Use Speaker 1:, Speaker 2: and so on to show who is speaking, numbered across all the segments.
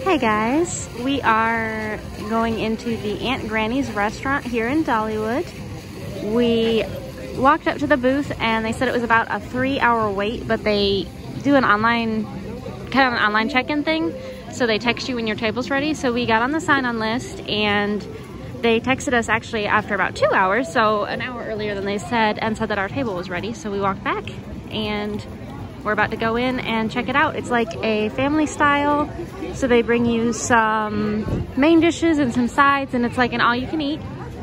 Speaker 1: Hey guys, we are going into the Aunt Granny's restaurant here in Dollywood. We walked up to the booth and they said it was about a 3-hour wait, but they do an online check-in thing. So they text you when your table's ready. So we got on the sign-on list and they texted us actually after about 2 hours, so an hour earlier than they said, and said that our table was ready. So we walked back and we're about to go in and check it out. It's like a family style. So they bring you some main dishes and some sides, and it's like an all you can eat.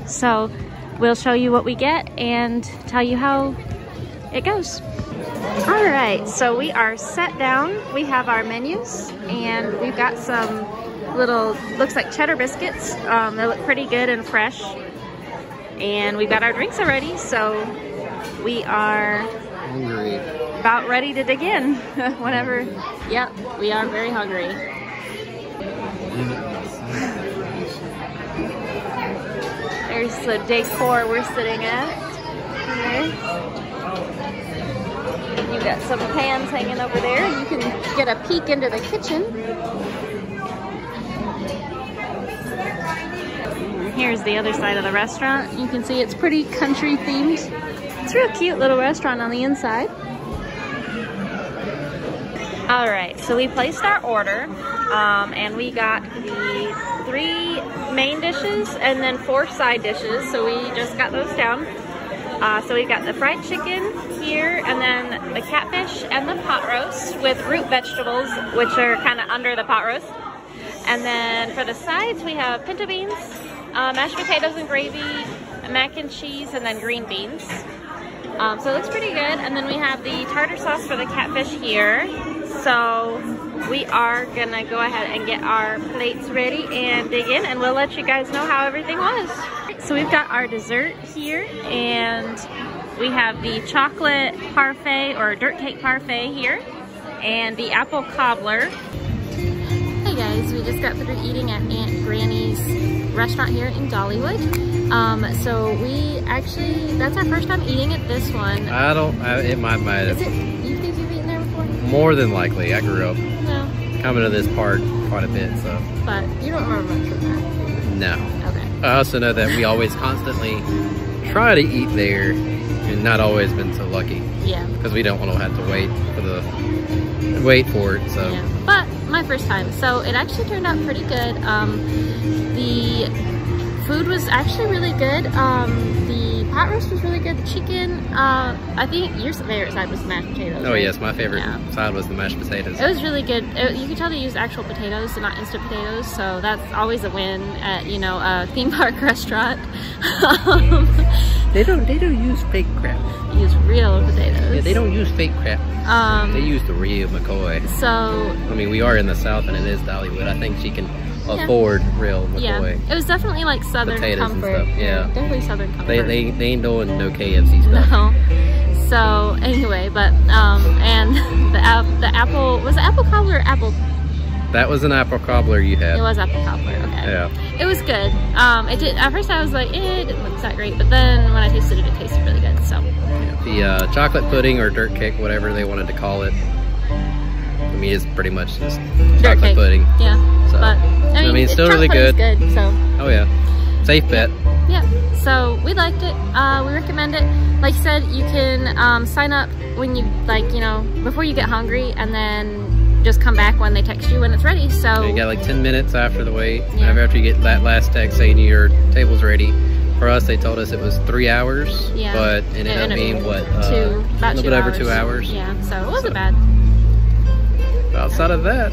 Speaker 1: So we'll show you what we get and tell you how it goes. All right, so we are set down. We have our menus and we've got some little, looks like cheddar biscuits. They look pretty good and fresh. And we've got our drinks already, so we are hungry. About ready to dig in whenever. Yep, we are very hungry. There's the decor we're sitting at. Okay. You got some pans hanging over there. You can get a peek into the kitchen. Here's the other side of the restaurant. You can see it's pretty country themed. It's a real cute little restaurant on the inside. All right, so we placed our order and we got the 3 main dishes and then 4 side dishes. So we just got those down. So we've got the fried chicken here and then the catfish and the pot roast with root vegetables, which are kind of under the pot roast. And then for the sides, we have pinto beans, mashed potatoes and gravy, mac and cheese, and then green beans. So it looks pretty good. And then we have the tartar sauce for the catfish here. So we are gonna go ahead and get our plates ready and dig in, and we'll let you guys know how everything was. So we've got our dessert here, and we have the chocolate parfait or dirt cake parfait here, and the apple cobbler. Hey guys, we just got through eating at Aunt Granny's restaurant here in Dollywood. So we actually, that's our first time eating at this one.
Speaker 2: It might have.
Speaker 1: You think you've eaten there before?
Speaker 2: More than likely. I grew up coming to this part quite a bit, so.
Speaker 1: But you don't remember much from that?
Speaker 2: No.
Speaker 1: Okay.
Speaker 2: I also know that we always constantly try to eat there and not always been so lucky.
Speaker 1: Yeah.
Speaker 2: Because we don't want to have to wait for it, so.
Speaker 1: Yeah. But my first time, so it actually turned out pretty good. The food was actually really good. The pot roast was really good. The chicken, I think your favorite side was the mashed potatoes.
Speaker 2: Oh
Speaker 1: right?
Speaker 2: yes, my favorite side was the mashed potatoes.
Speaker 1: It was really good. You could tell they used actual potatoes and not instant potatoes, so that's always a win at, you know, a theme park restaurant.
Speaker 2: They don't use fake crap.
Speaker 1: They use real potatoes.
Speaker 2: Yeah, they don't use fake crap. They use the real McCoy.
Speaker 1: So
Speaker 2: I mean, we are in the South and it is Dollywood. I think she can afford real McCoy.
Speaker 1: Yeah, it was definitely like Southern
Speaker 2: potatoes
Speaker 1: comfort.
Speaker 2: And stuff. Yeah,
Speaker 1: definitely Southern comfort.
Speaker 2: They ain't doing no KFC stuff.
Speaker 1: No. So anyway, but and the apple, was it apple cobbler or apple?
Speaker 2: That was an apple cobbler you had.
Speaker 1: It was apple cobbler. Okay.
Speaker 2: Yeah.
Speaker 1: It was good. It did. At first I was like, it didn't look that great, but then when I tasted it, it tasted really good. So.
Speaker 2: Yeah, the chocolate pudding or dirt cake, whatever they wanted to call it. I mean, it's pretty much just chocolate pudding.
Speaker 1: Yeah.
Speaker 2: So,
Speaker 1: but I mean,
Speaker 2: it's still really good.
Speaker 1: So.
Speaker 2: Oh yeah. Safe bet.
Speaker 1: Yeah. So we liked it. We recommend it. Like you said, you can sign up when you before you get hungry, and then just come back when they text you when it's ready. So
Speaker 2: you got like 10 minutes after the wait. Yeah. After you get that last text saying your table's ready. For us, they told us it was 3 hours. Yeah. But it ended up being what?
Speaker 1: A little bit
Speaker 2: over 2 hours.
Speaker 1: Yeah. So it wasn't bad.
Speaker 2: Outside of that,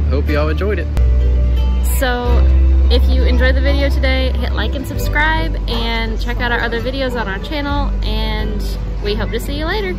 Speaker 2: hope y'all enjoyed it.
Speaker 1: So if you enjoyed the video today, hit like and subscribe, and check out our other videos on our channel, and we hope to see you later.